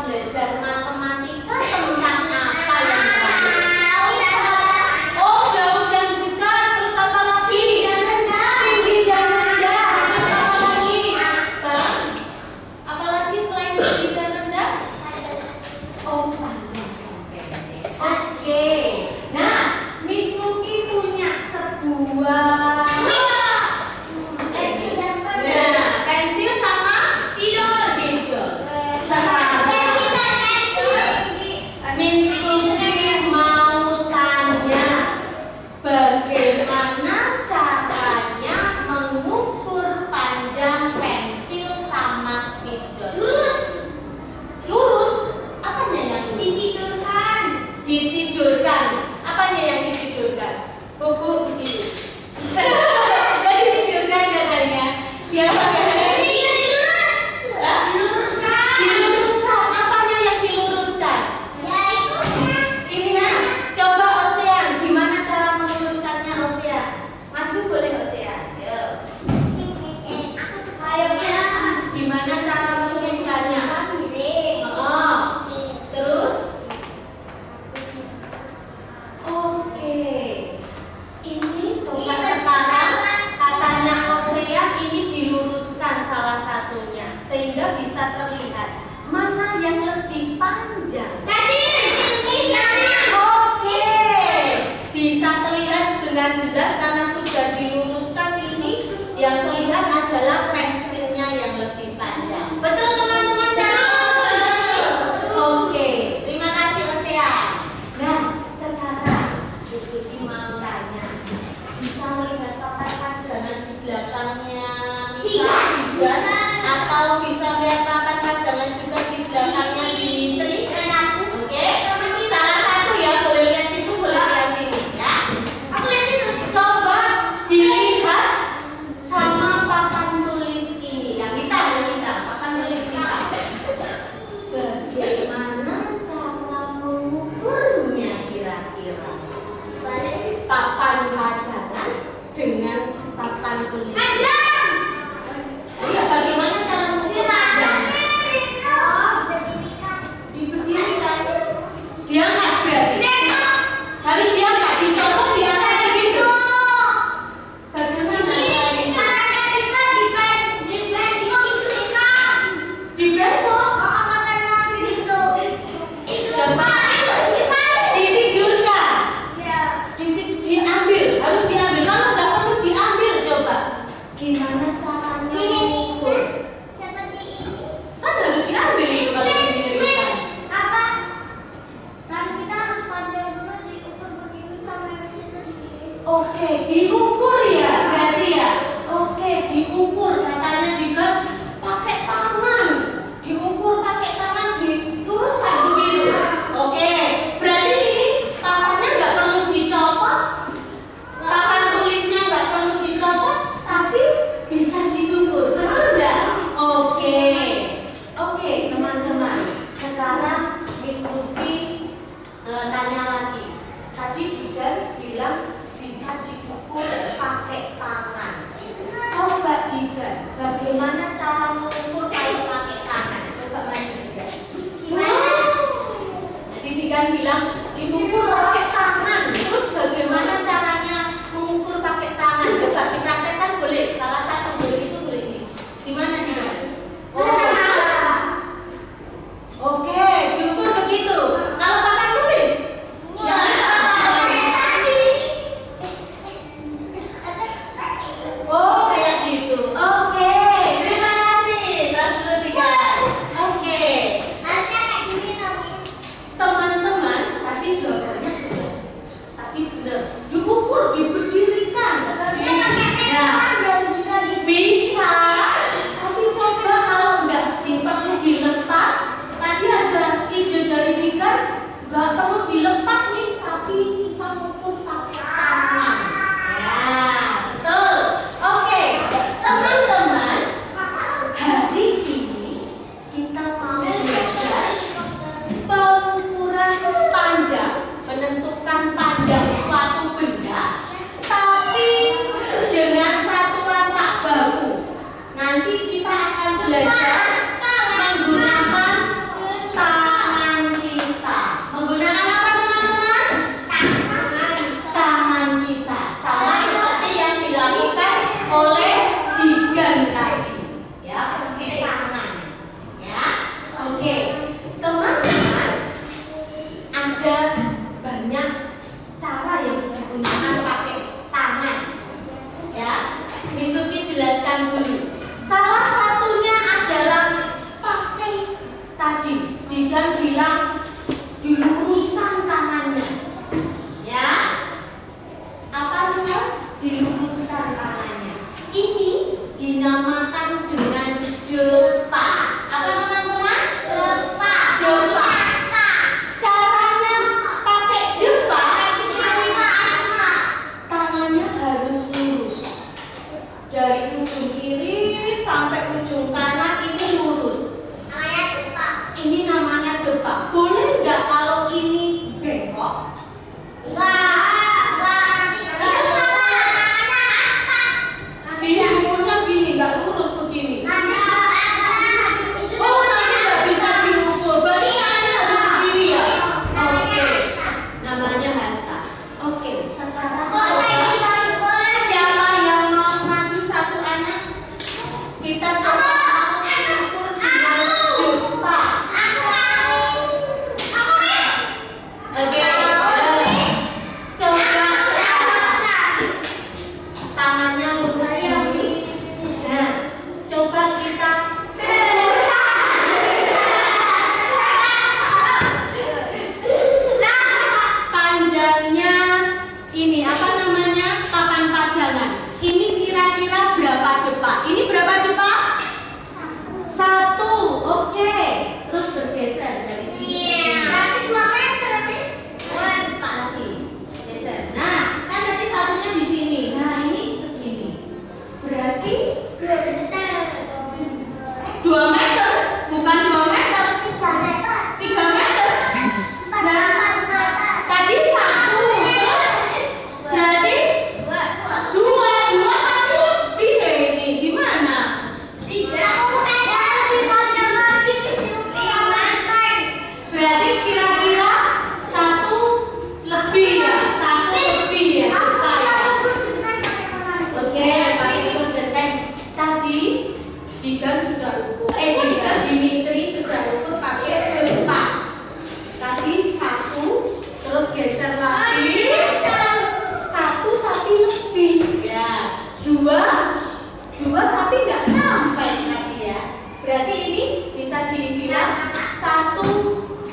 belajar matematika tentang apa yang kamu? Oh, jauh dan dekat. Terus apa lagi? Tinggi dan rendah. Terus apa lagi? Bang, apa lagi selain tinggi dan rendah? Oh, panjang dan pendek. Oke. Nah, Miss Luki punya sebuah pensil sama spidol. Sekarang Miss Luki mau tanya, bagaimana caranya mengukur panjang pensil sama spidol? Lurus. Apanya yang lurus? Ditidurkan. Apanya yang ditidurkan? Buku begini. Jadi ditidurkan katanya. Dia pakai diluruskan. Apanya yang diluruskan? Ininya. Coba Ocean, gimana cara meluruskannya Ocean? Maju boleh Ocean? Yuk. Ayo Ocean, gimana cara meluruskannya? Oh, terus? Oke. Ini coba sekarang katanya Ocean ini diluruskan salah satunya sehingga bisa terlihat mana yang lebih panjang. Oke, bisa terlihat dengan jelas karena sudah diluruskan ini. Yang terlihat adalah pensilnya yang lebih panjang. Betul teman-teman? Oke, terima kasih Ocean. Nah, sekarang Miss Luki mau tanya, bisa melihat papan pajangan di belakangnya Mika atau bisa melihat papan pajangan juga di belakangnya Dimitri? Oke, salah satu ya, boleh lihat situ, boleh lihat sini ya. Coba dilihat sama papan tulis ini, yang hitam, papan tulis hitam. Bagaimana cara mengukurnya kira-kira? Papan pajangan dengan papan tulis. Iya, bagaimana cara mengukur panjang? Diberdirikan. Diangkat berarti. Harus diangkat, dicopot, diangkat begitu. Bagaimana caranya? Dibengkok. Coba ditidurkan. Diambil, harus diambil. Kalau nggak perlu diambil, coba. Gimana caranya mengukur? Kan harus diambil itu kalau didirikan. Oke, diukur ya, berarti ya. Oke, diukur katanya juga pakai tangan. Diukur pakai tangan, diluruskan begitu. Oke, berarti ini papannya nggak perlu dicopot. Papan tulisnya nggak perlu dicopot, tapi bisa diukur, betul nggak? Oke, teman-teman. Sekarang Miss Luki tanya lagi. Tadi Digan bilang bisa diukur pakai tangan. Coba Digan, bagaimana cara mengukur kalau pakai tangan? Coba maju Digan. Jadi Digan bilang diukur pakai tangan. Terus bagaimana caranya mengukur pakai tangan? Coba dipraktekkan boleh. Salah satu boleh itu boleh ini. Gimana Digan? Oke, diukur begitu. Kalau pakai tulis? Oh, kayak gitu. Oke, terima kasih. Terus dulu Digan. Oke. Teman-teman, tadi jawabannya sudah. Tadi benar. Diukur, diberdirikan. Nah, bisa. Tapi coba kalau nggak perlu dilepas. Tadi ada ide dari Digan, nggak perlu dilepas Miss, tapi kita ukur pakai tangan. Ya, betul. Oke, teman-teman, hari ini kita mau belajar pengukuran panjang, menentukan panjang suatu benda, tapi dengan satuan tak baku. Nanti kita akan belajar menggunakan dengan depa. Apa teman-teman? Depa. Depa. Caranya pakai depa, tangannya harus lurus. Dari ujung kiri sampai ujung kanan ini lurus. Ini namanya depa. Boleh nggak kalau ini bengkok? Ini umurnya gini, nggak lurus begini. Oh, nanti nggak bisa diukur. Berarti tangannya harus begini ya. Oke, namanya hasta. Oke, sekarang siapa yang mau maju satu anak? Kita coba ukur dengan depa. Oke, coba tangannya lurus dulu. Nah, coba kita panjangnya ini apa namanya? Papan pajangan. Ini kira-kira berapa depa? Ini berapa depa? 1. Oke. Terus bergeser dari sini. Lagi. Geser. Nah, kan tadi satunya di sini. Nah, ini segini. Berarti 2 meter, bukan 2 meter. 3 meter. Tadi 1. Terus berarti 2 tapi lebih ini gimana? Berarti kira-kira 1 lebih ya, 1 lebih ya. Oke, pakai ikut genteng. Tadi Didan sudah ukur, Dimitri sudah ukur pakai depa. Tadi 1, terus geser lagi. 1 tapi lebih ya. 2 tapi nggak sampai tadi ya. Berarti ini bisa dibilang 1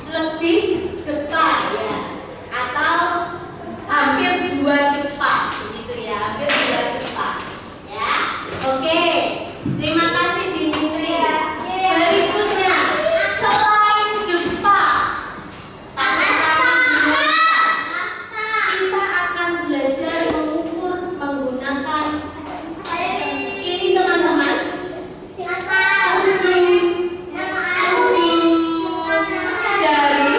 lebih depa ya, atau hampir 2 depa begitu ya, hampir 2 depa ya. Oke, terima kasih Dimitri. Berikutnya, selain depa, kita akan belajar mengukur menggunakan ini teman-teman. Ujung jari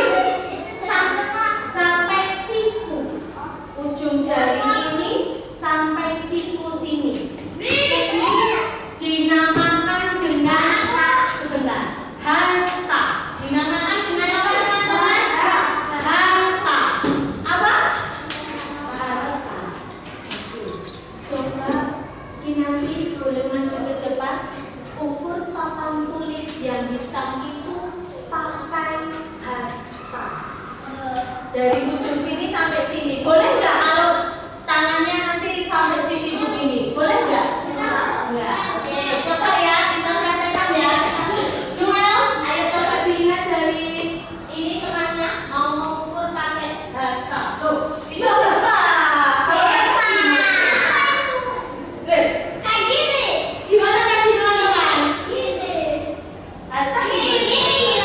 sampai siku. Ujung jari ini sampai siku sini. Dinamakan dengan sebentar. Hasta. Dinamakan dengan apa teman-teman? Hasta. Apa? Hasta. Coba Kinanti boleh maju ke depan. Ukur papan tulis yang hitam itu pakai hasta. Dari ujung sini sampai sini. Boleh nggak kalau tangannya nanti sampai sini begini? Boleh nggak? Enggak. Oke, coba ya kita praktekkan ya. Noel, ayo coba dilihat dari ini temannya mau mengukur pakai hasta. Tuh, itu apa? Gimana tadi teman-teman? Hasta gini.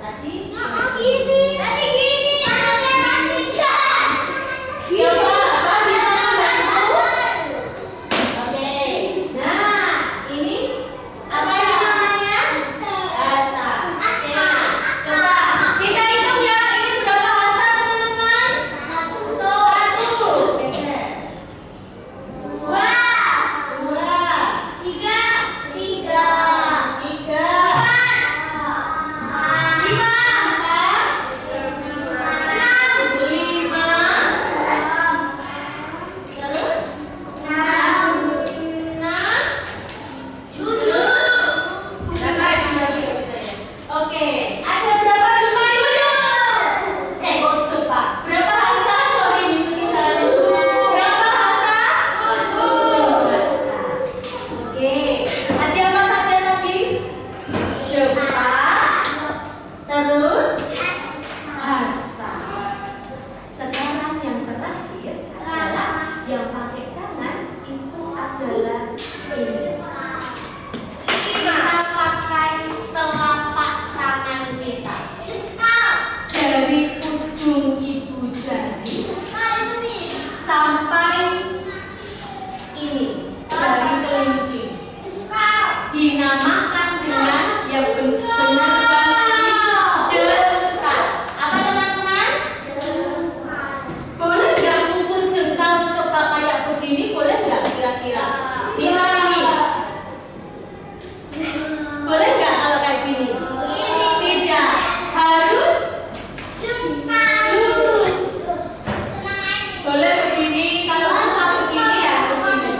Tadi? Tadi gini. dinamakan dengan yang benar tadi jengkal. Apa teman-teman? Boleh nggak ukur jengkal coba kayak begini? Boleh nggak kira-kira? Bisa ini? Boleh nggak kalau kayak gini? Tidak, harus lurus. Boleh begini, kalau susah begini ya begini.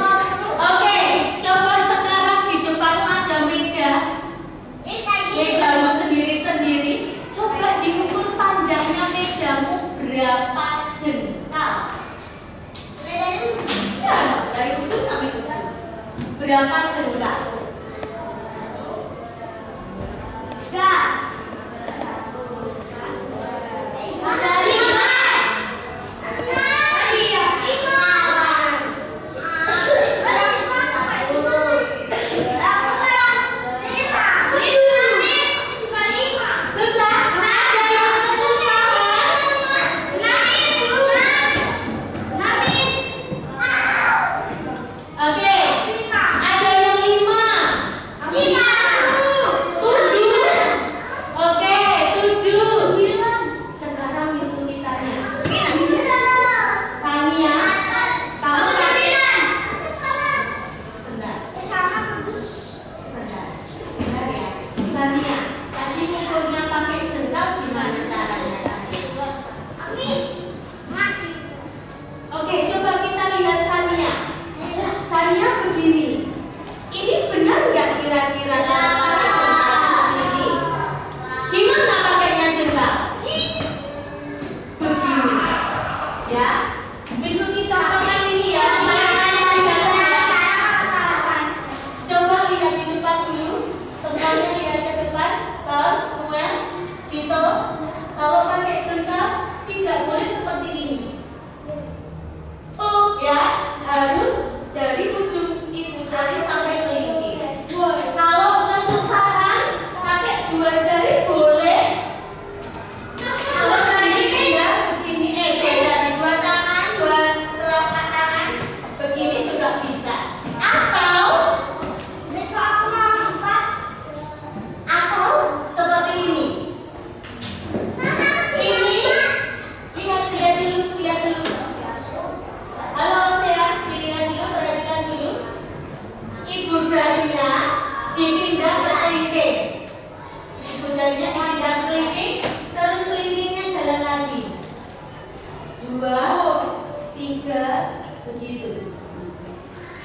Oke, coba sekarang di depanmu ada meja. Mejamu sendiri-sendiri. Coba diukur panjangnya mejamu berapa jengkal. Ya, dari ujung sampai ujung. Berapa jengkal? Oke, ada yang 5.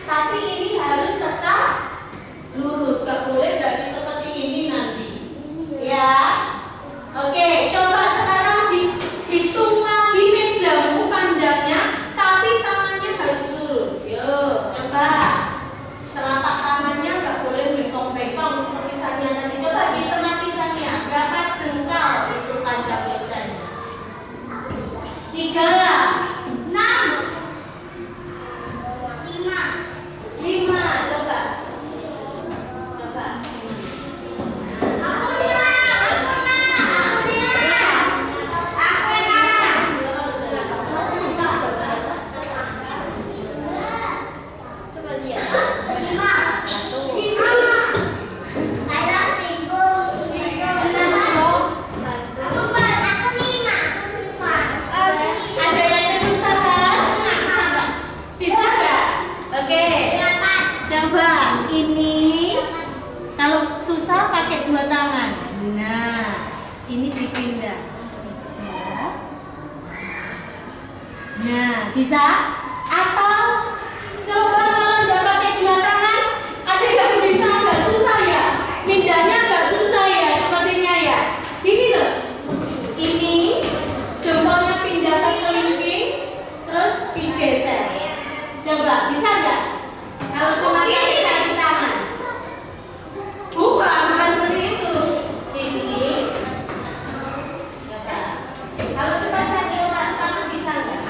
Tapi ini harus tetap lurus, gak boleh jadi seperti ini nanti. Ya. Oke, coba sekarang dihitung lagi mejamu panjangnya, tapi tangannya harus lurus. Yuk, coba. Telapak tangannya gak boleh bengkong-bengkong seperti Sania tadi. Coba dihitung lagi Sania, berapa jengkal itu panjang mejanya? 3. 5, coba. Ada yang kesusahan? Bisa nggak? Oke. Coba ini kalau susah pakai 2 tangan. Nah, ini dipindah. 3. Nah, bisa? Atau coba kalau nggak pakai 2 tangan, ada yang bisa nggak susah ya? Pindahnya nggak susah ya, sepertinya ya. Gini loh. Ini jempolnya pindah ke kelingking, terus digeser. Coba, bisa nggak? Kalau cuma pakai 1 tangan, bukan seperti itu. Ini, coba. Kalau cuma pakai 1 tangan bisa nggak?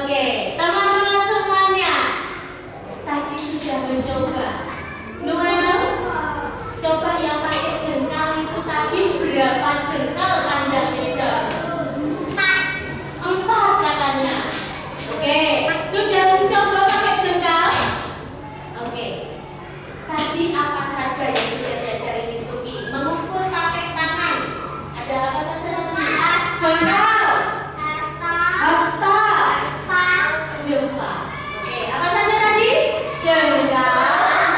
Oke, teman-teman semuanya tadi sudah mencoba. Noel, coba yang pakai jengkal itu tadi berapa jengkal panjang meja? 4 katanya. Oke, sudah mencoba pakai jengkal? Oke. Tadi apa saja yang sudah diajari Miss Uki? Mengukur pakai tangan. Ada apa saja tadi? Jengkal, hasta, jempol. Oke, apa saja tadi? Jengkal,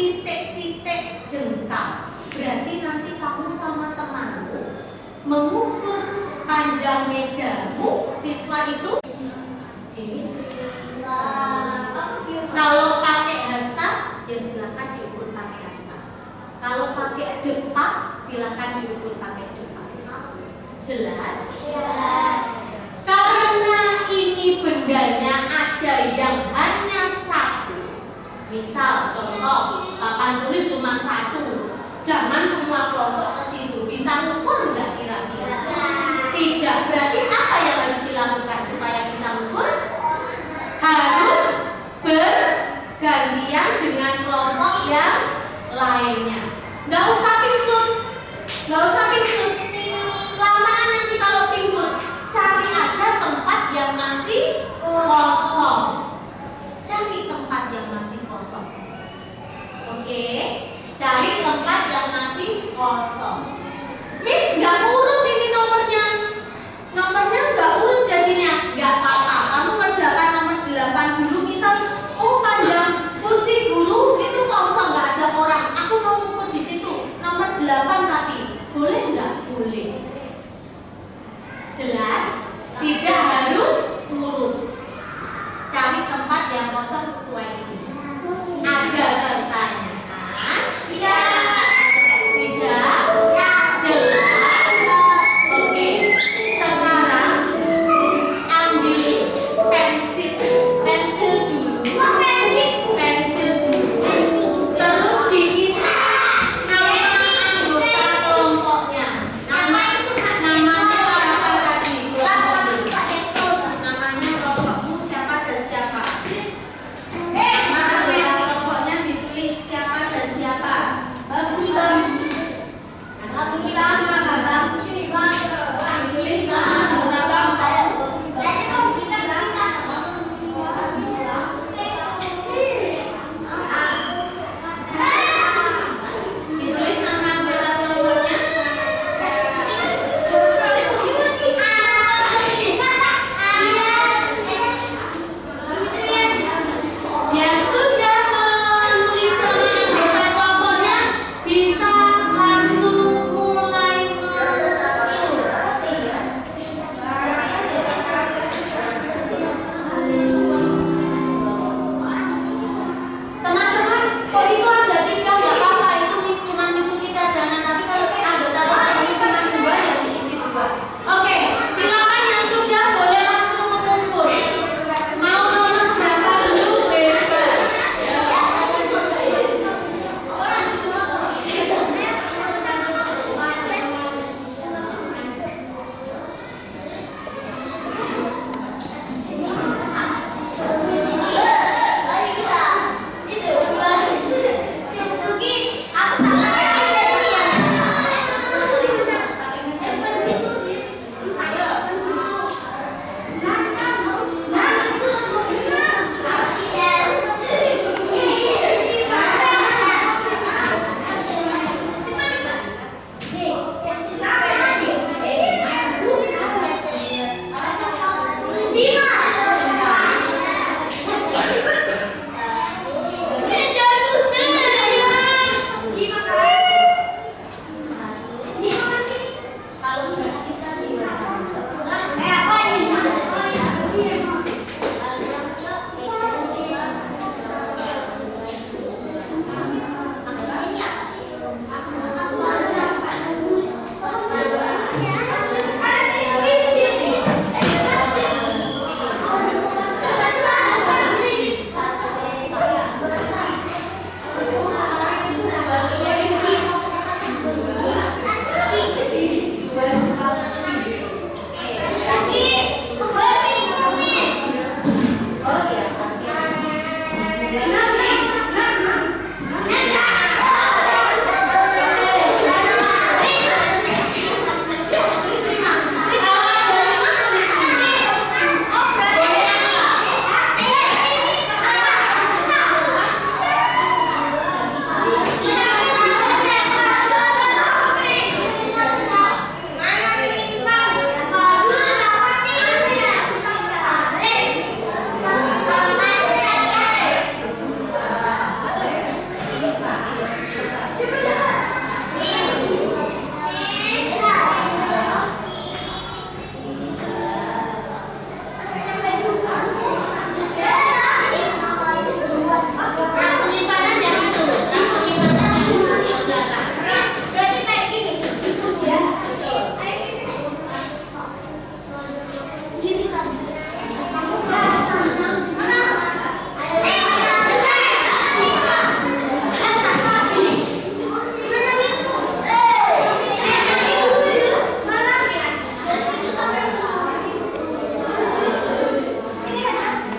titik-titik jengkal. Berarti nanti kamu sama temanmu mengukur panjang mejamu siswa itu ini. Kalau pakai hasta, ya silakan diukur pakai hasta. Kalau pakai depak, silakan diukur pakai depak. Jelas? Jelas. Karena ini bendanya ada yang hanya satu. Misal contoh, papan tulis cuma satu. Jangan semua kelompok ke situ. Bisa ngukur nggak kira-kira? Tidak. Berarti apa yang harus dilakukan supaya bisa ngukur? Harus bergantian dengan kelompok yang lainnya. Nggak usah pingsut. Nggak usah pingsut. Lamaan nanti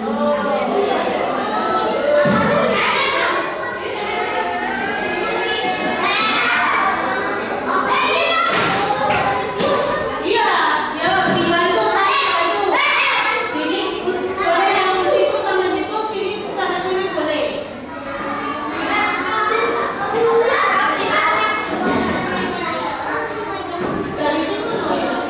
Iya, ya dibantu saya itu. Ini boleh yang situ sama situ, sini sama sini boleh. Dari situ loh.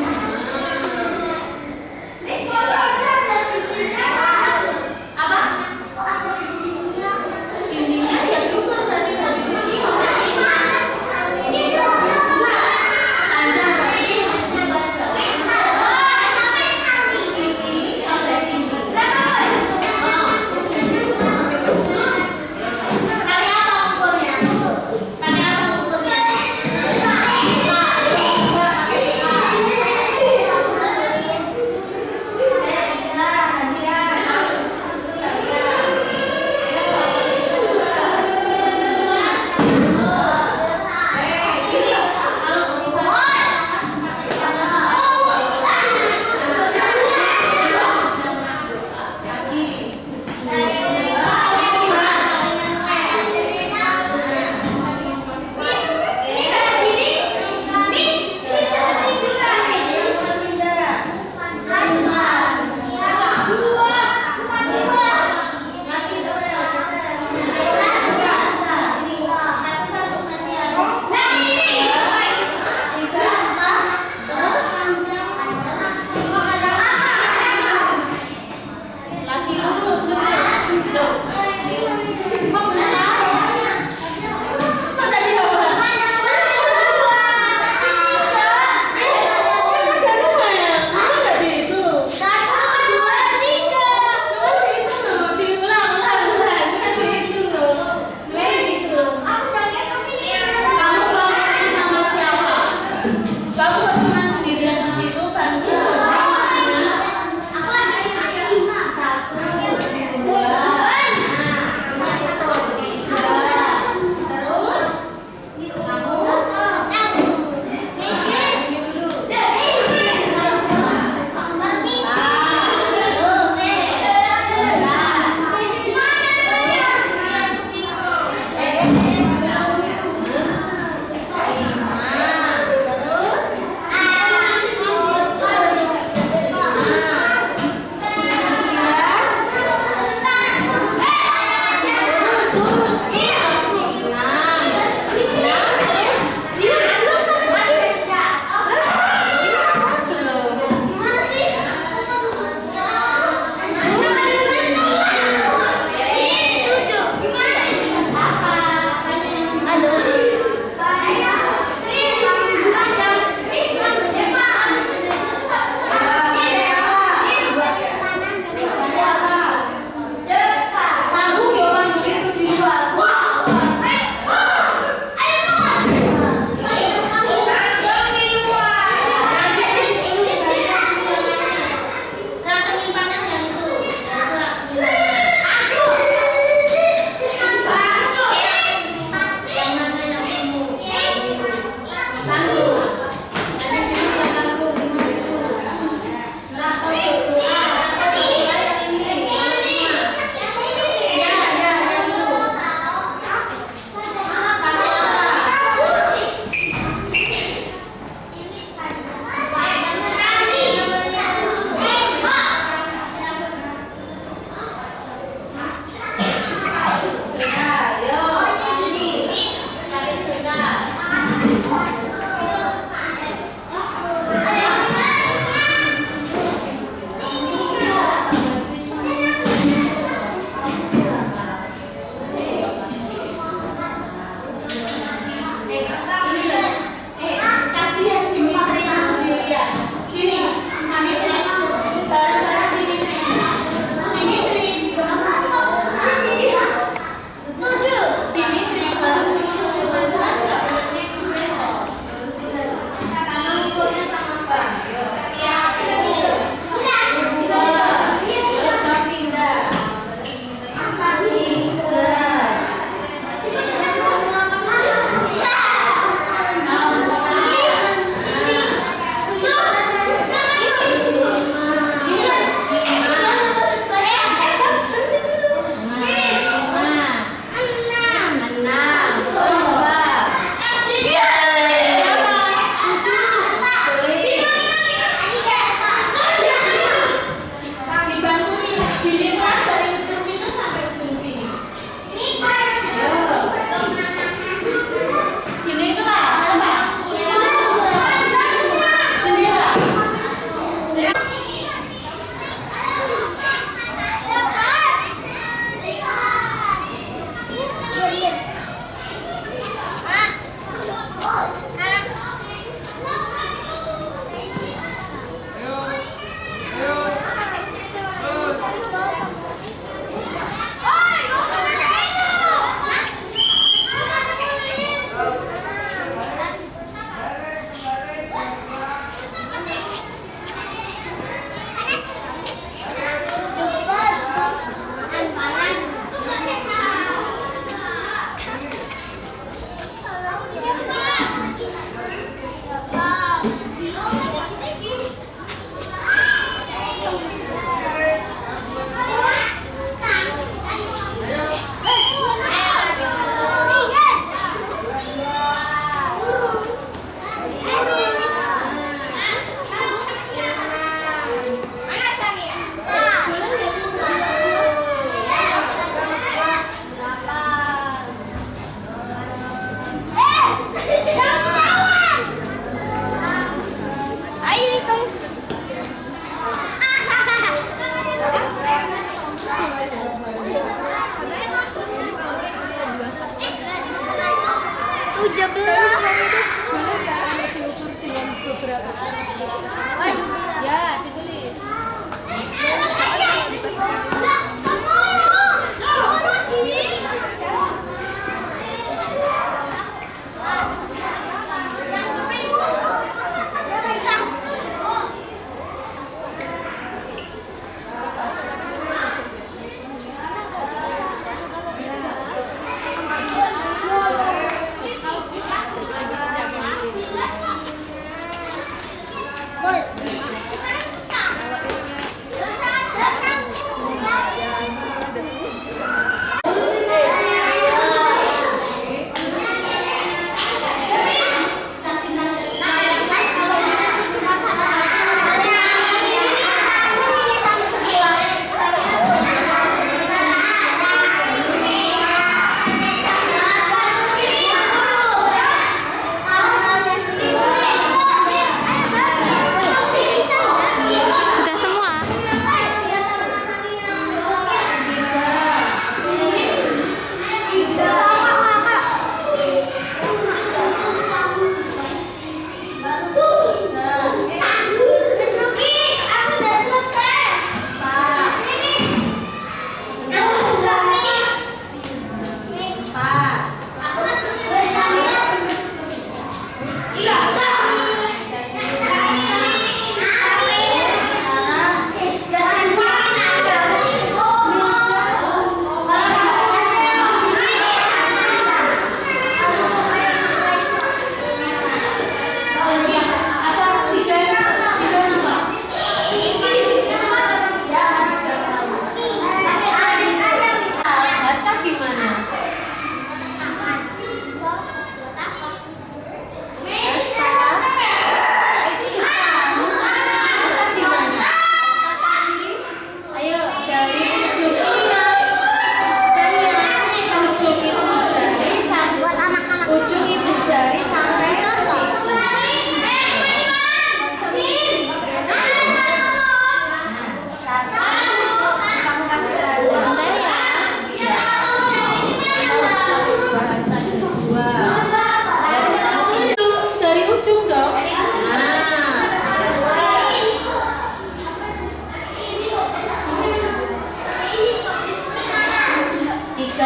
3,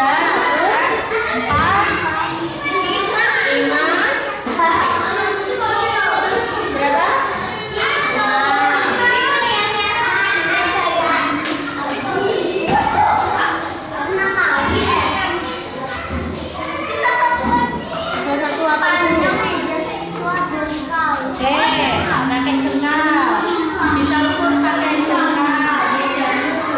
terus 4, 5, berapa? 6. Satu apa dulu? Oke, pakai jengkal. Bisa ukur pakai jengkal. Meja dulu.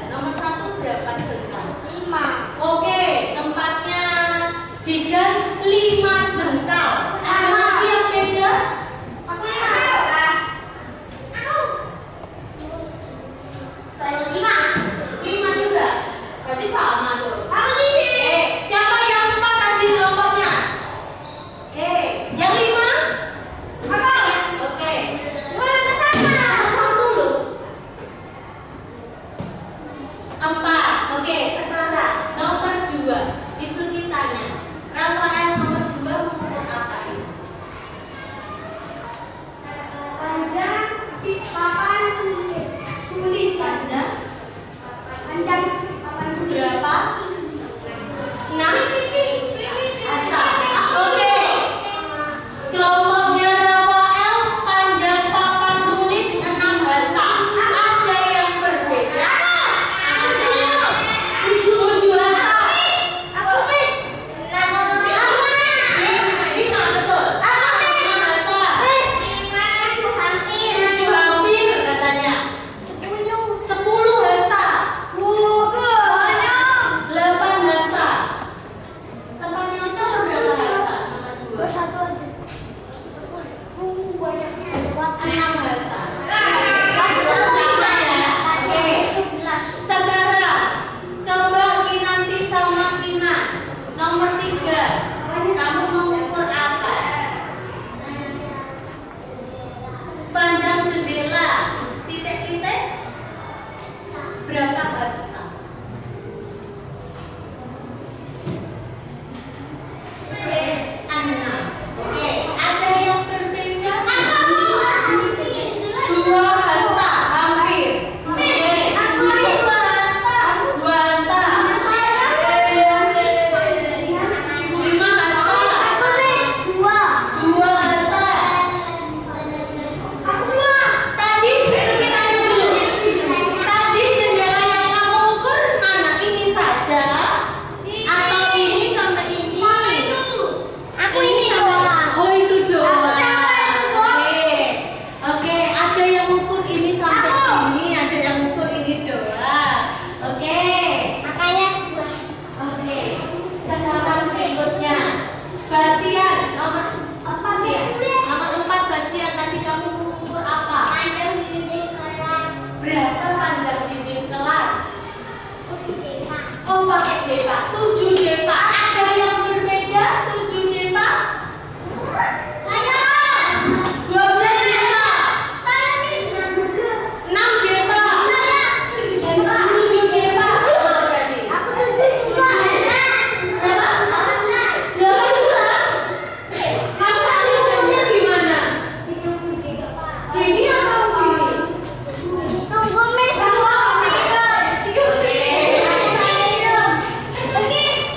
Nomor 1 berapa jengkal? 5. Oke, tempatnya Digan 5 jengkal. Lagi yang beda? Aku 5. Saya 5. 5 juga. Berarti sama tuh. Aku 5. Oke, siapa yang 4 tadi kelompoknya? Oke, yang 5? Aku. Oke. Mana tetangga? Nomor 1 loh. 4. Oke, sekarang nomor 2. Bisuki tanya, Rafael nomor 2 mengukur apa ini? Panjang di papan tulis Anda. Panjang papan tulis. Berapa? 6. Asa. Oke. Kelompoknya Rafael panjang papan tulis 6 hasta. Ada yang berbeda? 7 hasta. Aku pik. 5 betul. 6 hasta. 7 hampir katanya. 10 hasta. 8 hasta. Tempatnya itu berapa hasta? Nomor 2. 6 hasta. Sama ya. Oke. Sekarang coba Kinanti sama Kina. Nomor 3. Kamu mengukur apa? Panjang jendela. Titik-titik. Berapa hasta? 6. Oke. Ada yang berbeda? 2 hasta. Hampir. Oke. 2 hasta. 5 hasta. 2 hasta. Tadi kita tanya dulu. Tadi jendela yang kamu ukur mana? Ini saja atau ini sampai ini? Oh itu doang. Oke. Oke, ada yang ukur ini sampai sini, ada yang ukur ini doang. Oke. Oke. Sekarang berikutnya. Bastian nomor 4 ya? Nomor 4 Bastian, tadi kamu mengukur apa? Berapa panjang dinding kelas? Oh pakai depa, 7 depa. Ada yang berbeda? 7 depa? 12 depa? 6 depa? 7 depa? Sama berarti. Berapa? 18? Kamu tadi ukurnya gimana? Gini atau gini? Oke.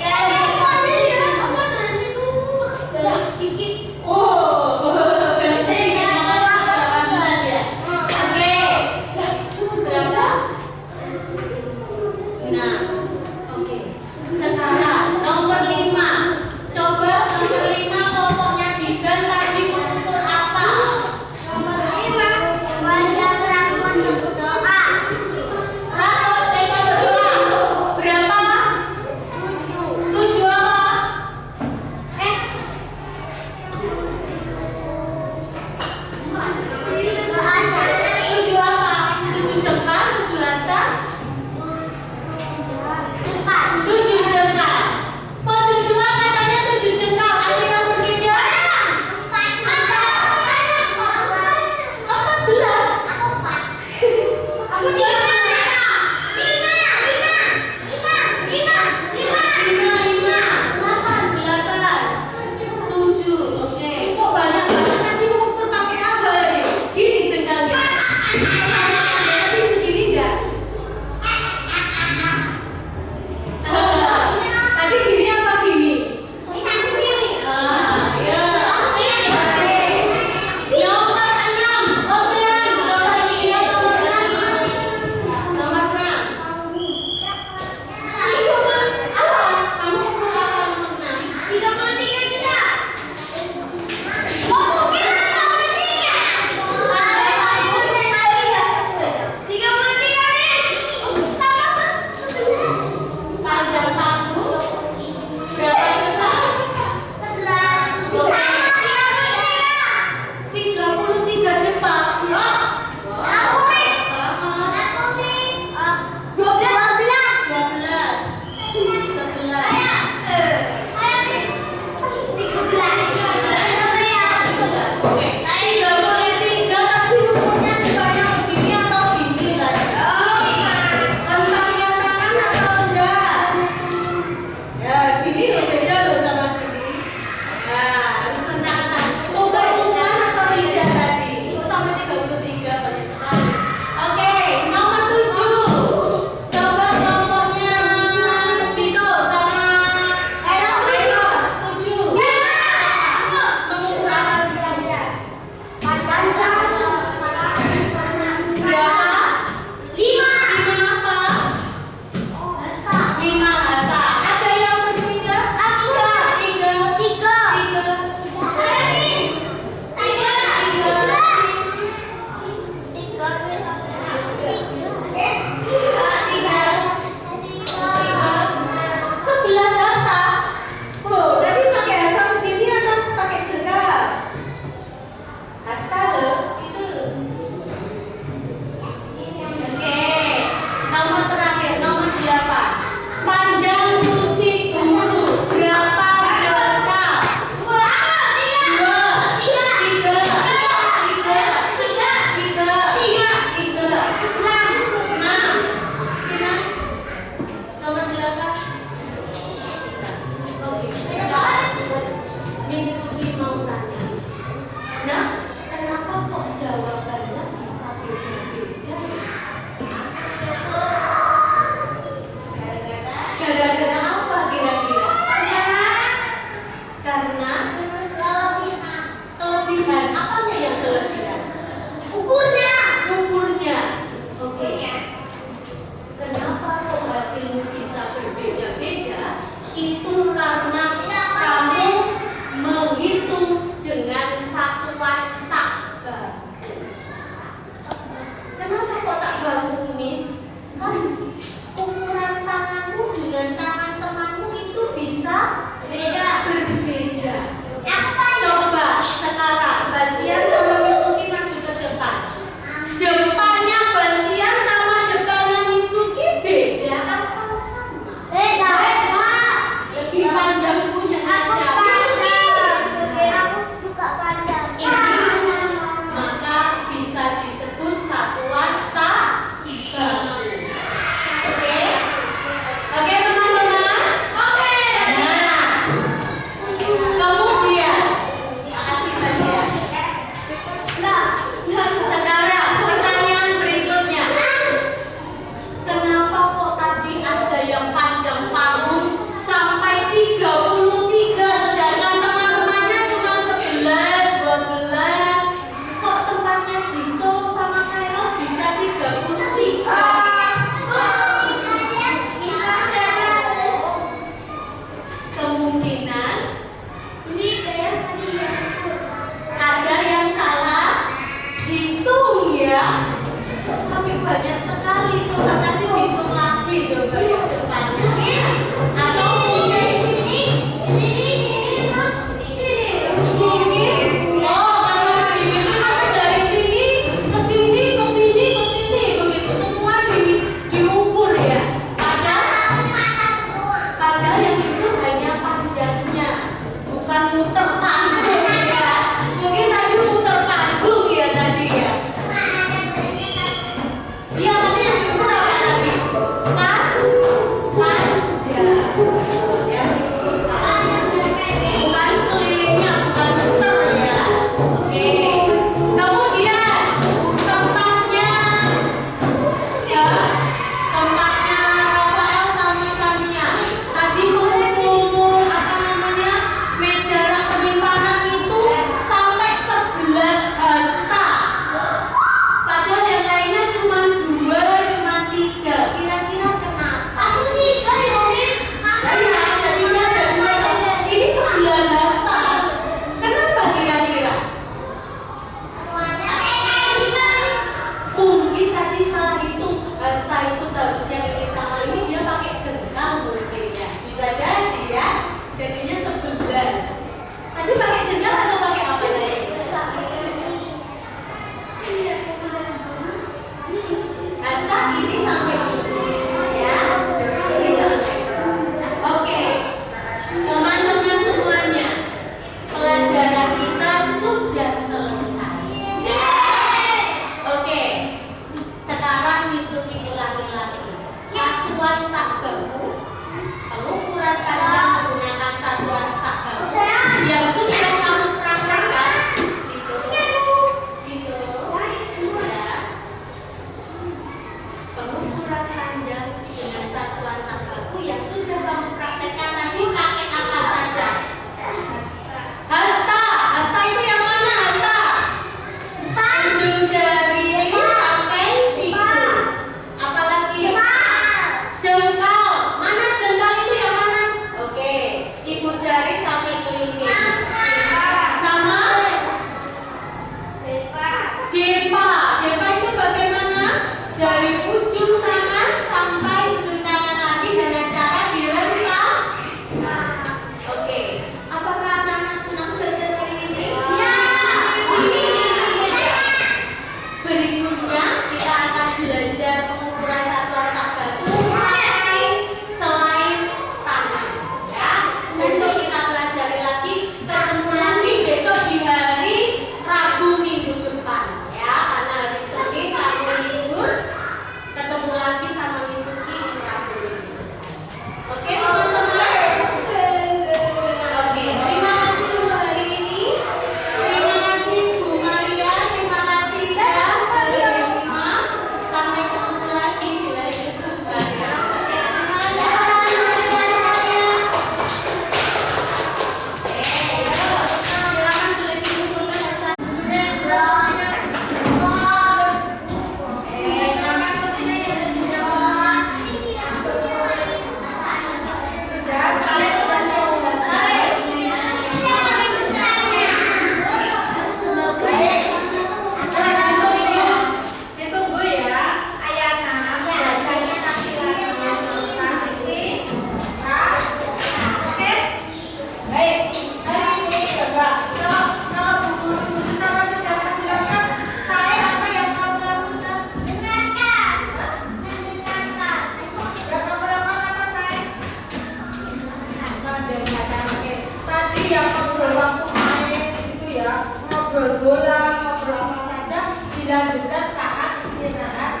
bola, ngobrol apa saja dilanjutkan saat istirahat.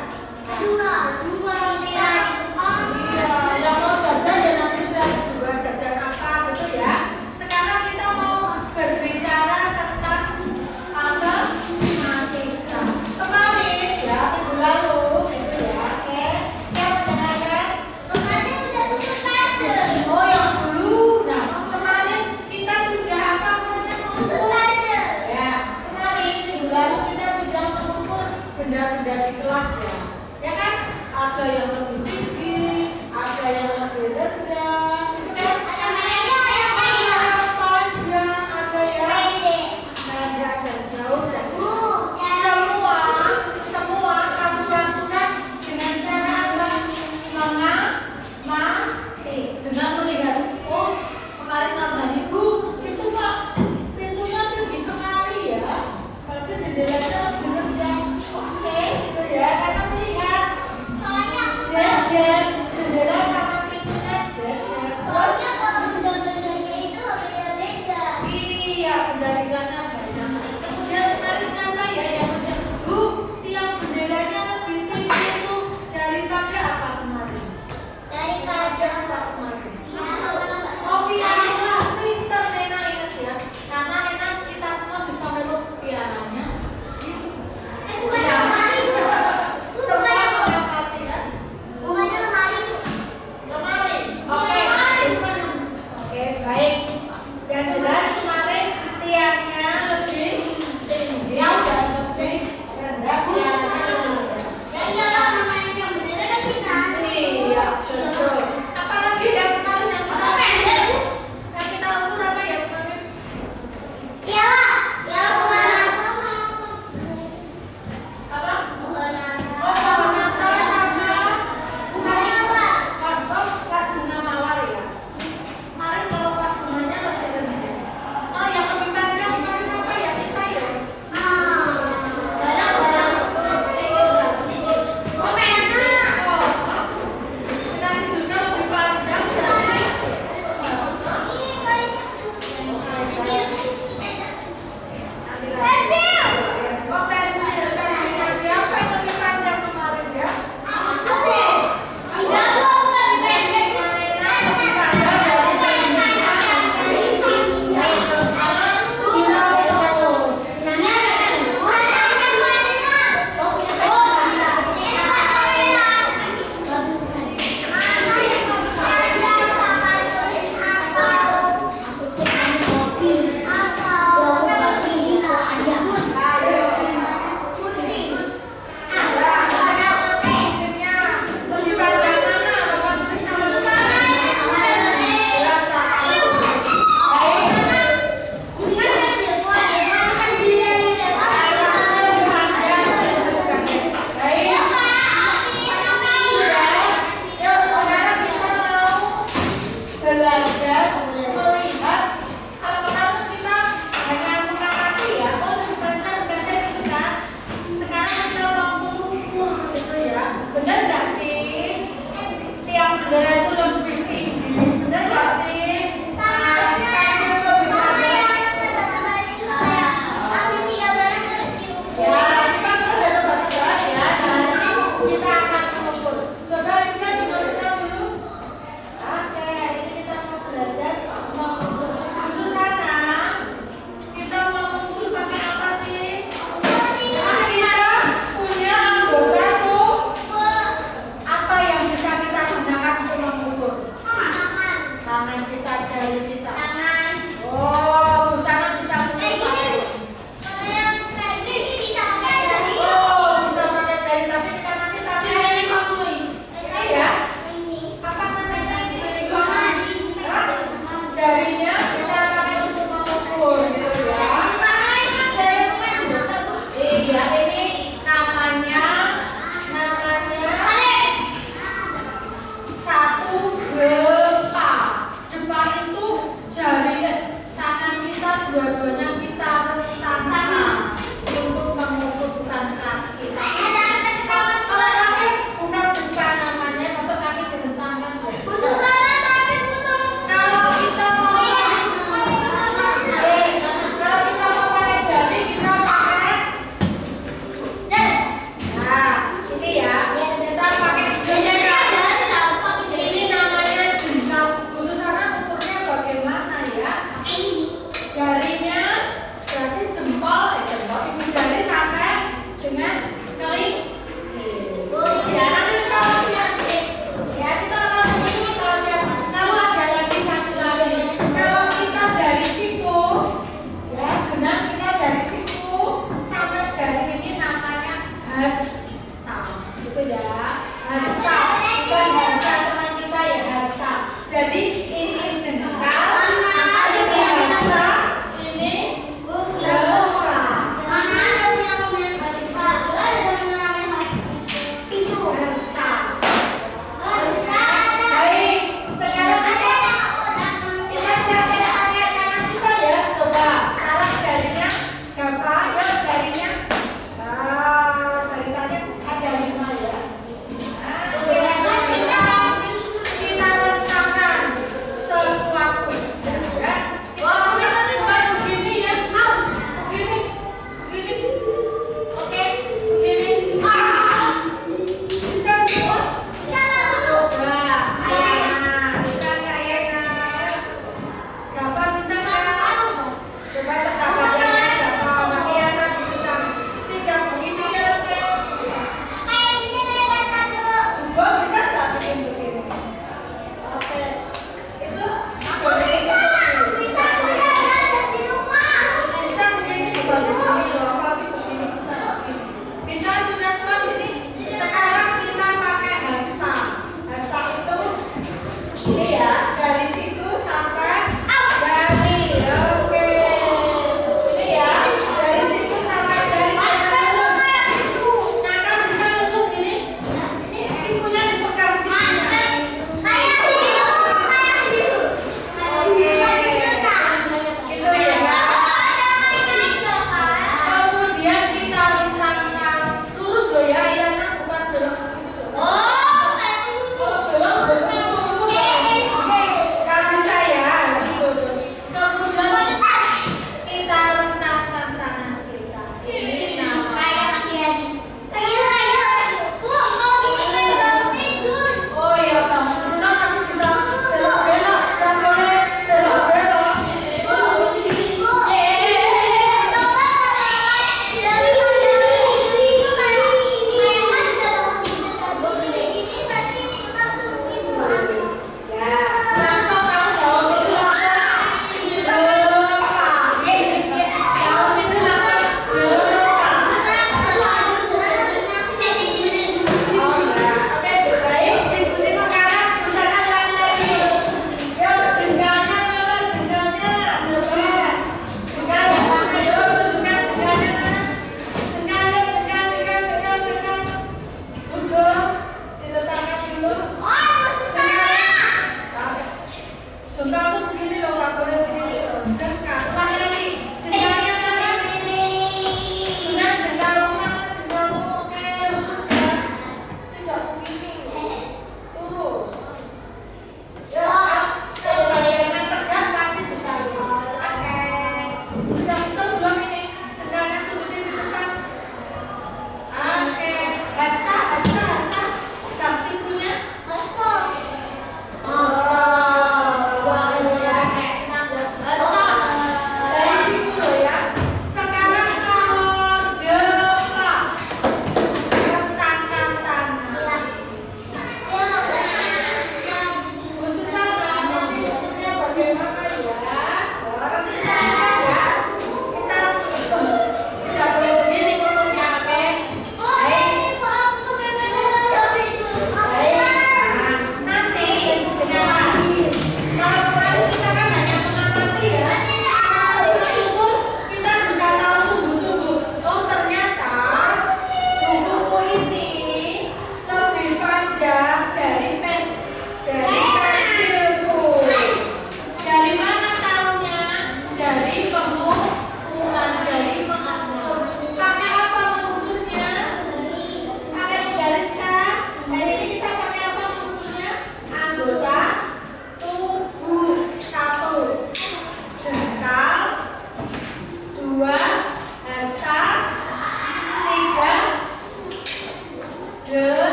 Kedua. Istirahat di depan. Iya, yang mau jajan ya nanti istirahat kedua, jajan apa gitu ya. Sekarang kita mau berbicara tentang matematika. Kemarin ya minggu lalu gitu ya. Oke, siap mendengarkan? Kemarin udah tutup fase. Oh yang dulu. Nah kemarin kita sudah apa namanya Tutup mengukur? fase. Ya kemarin minggu lalu kita sudah mengukur benda-benda di kelas ya. Ya kan?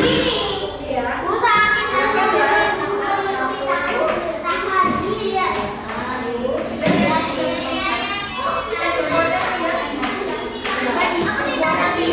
begini. Iya. Usaha kita tahan dia. Aku bisa tapi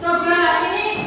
Coba ini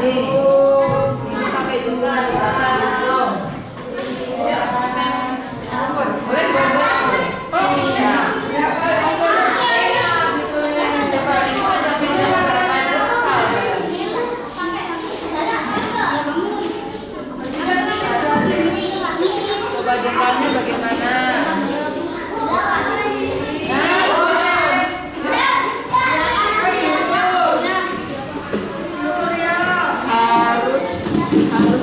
Nih, ini pakai juga di tangan dong. Boleh, boleh. Oh, iya. Coba ini ada video coba jengkolnya bagaimana? Harus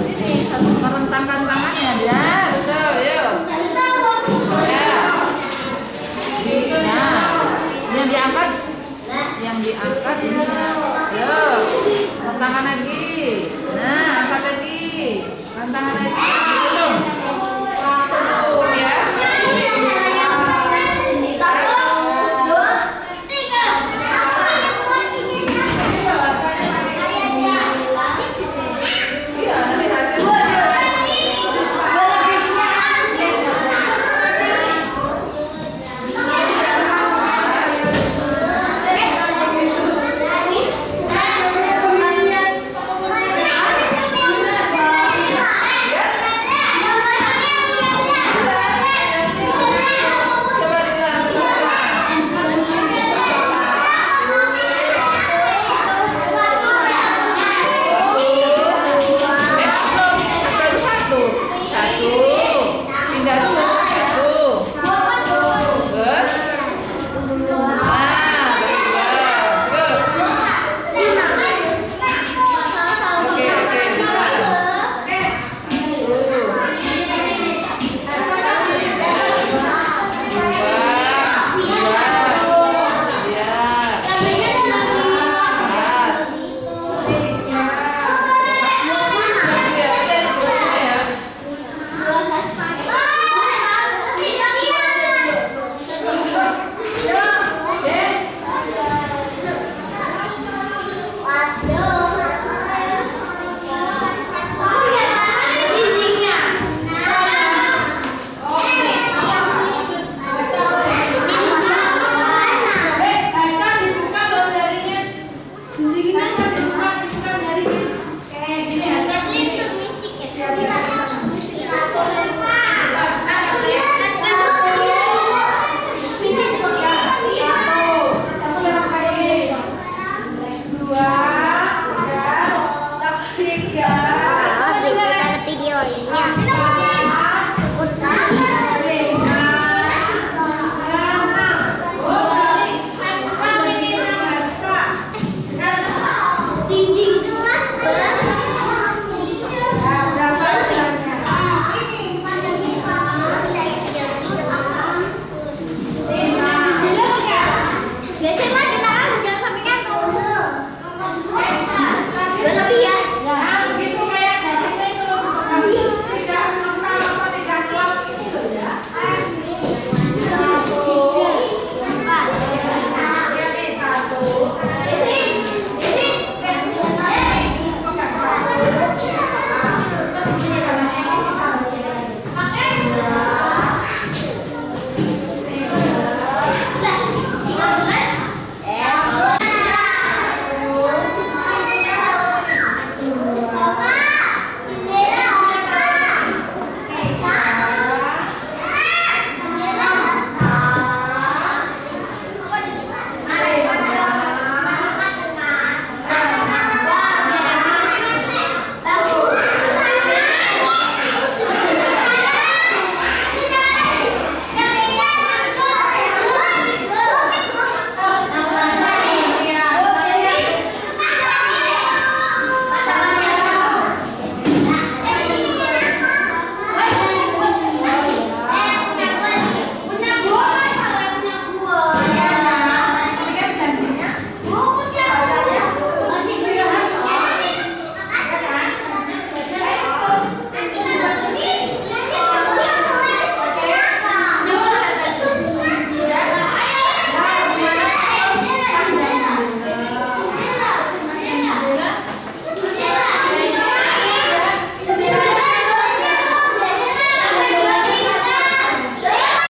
ini harus merentangkan tangannya ya, betul, yuk. Ya. Nah, yang diangkat ini ya. Yuk, tangan lagi. Nah, angkat lagi, tangan lagi.